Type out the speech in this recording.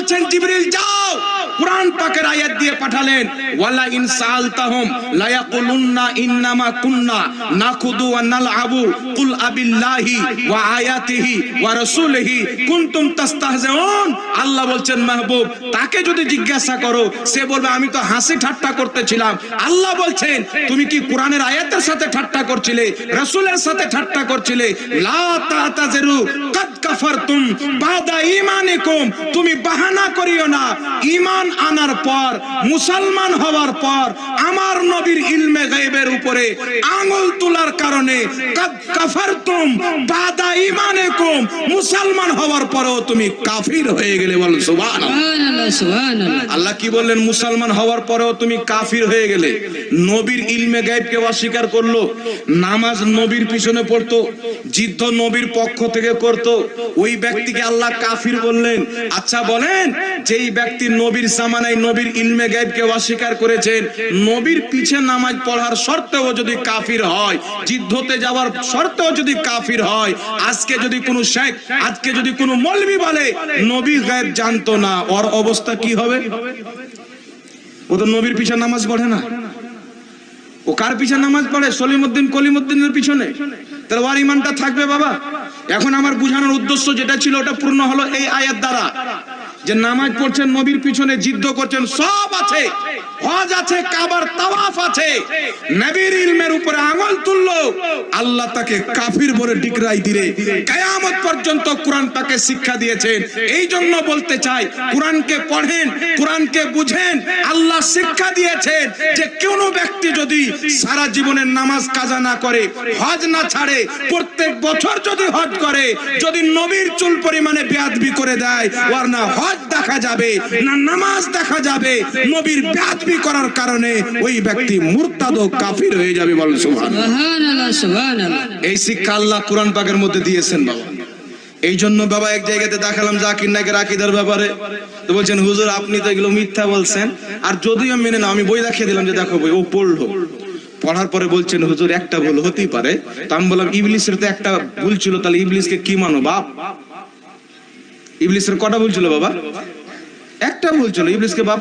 বলছেন জিবরিল যাও, কুরআন পাকের আয়াত দিয়ে পাঠালেন, ওয়ালা ইন সালতাহুম লা ইয়াকুলুন্না ইন্নামা কুন্না নাখুদু ওয়া নালআবু কুল আবিল্লাহি ওয়া আয়াতিহি ওয়া রাসূলিহি কুনতুম তাস্তাহজিউন। আল্লাহ বলছেন মাহবুব, তাকে যদি জিজ্ঞাসা করো সে বলবে আমি তো হাসি ঠাট্টা করতেছিলাম। আল্লাহ বলছেন তুমি কি কোরআনের আয়াতের সাথে ঠাট্টা করছিলে, রাসূলের সাথে ঠাট্টা করছিলে? লা তাতাজিরু কাদ কাফারতুম বাদা ঈমানিকুম, তুমি বাহানা করিও না, ঈমান আনার পর, মুসলমান হওয়ার পর, আমার নবীর ইলমে গায়বের উপরে আঙ্গুল তোলার কারণে কাদ কাফারতুম বাদা ঈমানিকুম, মুসলমান হওয়ার পরেও তুমি কাফির হয়ে গেলে। বল সুবহানাল্লাহ সুবহানাল্লাহ। আল্লাহ কি বললেন? মুসলমান হওয়ার পরেও তুমি কাফির হয়ে গেলে। নবীর ইলমে গায়বকে অস্বীকার করলো, নামাজ নবীর পিছনে পড়তো, যুদ্ধ নবীর পক্ষ থেকে করত, ওই ব্যক্তিকে আল্লাহ কাফির বললেন। আচ্ছা বলেন, যেই ব্যক্তি নবীর জামানায় নবীর ইলমে গায়বকে অস্বীকার করেছেন, নবীর পিছে নামাজ পড়ার শর্তেও যদি কাফির হয়, যুদ্ধতে যাওয়ার শর্তেও যদি কাফির হয়, আজকে যদি কোনো শেখ, আজকে যদি কোনো মৌলবি বলে নবী গায়ব জানতো না, ওর অবস্থা কি হবে? ও তো নবীর পিছে নামাজ পড়ে না। ও কার পিছে নামাজ পড়ে? সলিমউদ্দিন কলিমউদ্দিনের পিছনে। তাহলে ওর ঈমানটা থাকবে বাবা? এখন আমার বুঝানোর উদ্দেশ্য যেটা ছিল ওটা পূর্ণ হলো এই আয়াত দ্বারা, যে নামাজ পড়ছেন নবীর পিছনে, যুদ্ধ করছেন, সব আছে, হজ আছে, কাবার তাওয়াফ আছে, নবীর ইলমের উপরে আঙ্গুল তুললো, আল্লাহ তাকে কাফির বলে ডিকরাই দিলে কিয়ামত পর্যন্ত কোরআন তাকে শিক্ষা দিয়েছেন। এই জন্য বলতে চাই, কোরআনকে পড়েন, কোরআনকে বুঝেন। আল্লাহ শিক্ষা দিয়েছেন যে কোনো ব্যক্তি যদি সারা জীবনের নামাজ কাজা না করে, হজ না ছাড়ে, প্রত্যেক বছর যদি হজ করে, যদি নবীর চুল পরিমাণে বেয়াদবি করে দেয়, ওর না হজ দেখা যাবে না নামাজ দেখা যাবে, নবীর বেয়াদবি করার কারণে ওই ব্যক্তি মুরতাদ ও কাফির হয়ে যাবে। বলেন সুবহানাল্লাহ সুবহানাল্লাহ। এই শিক্ষা আল্লাহ কোরআন পাকের মধ্যে দিয়েছেন বাবা। এই জন্য বাবা এক জায়গাতে দেখালাম জাকির নায়কের আকীদার ব্যাপারে, তো বলছেন হুজুর আপনি তো এগুলো মিথ্যা বলছেন, আর যদিও মেনে নাও, আমি বই দেখিয়ে দিলাম যে দেখো বই, ও পড়লো, পড়ার পরে বলছেন হুজুর একটা ভুল হতেই পারে। তো আমি বললাম ইবলিসের তো একটা ভুল ছিল, তাহলে ইবলিসকে কি মানো বাপ? ইবলিসের কটা ভুল ছিল বাবা? একটা ভুল ছিল, ইবলিসকে বাপ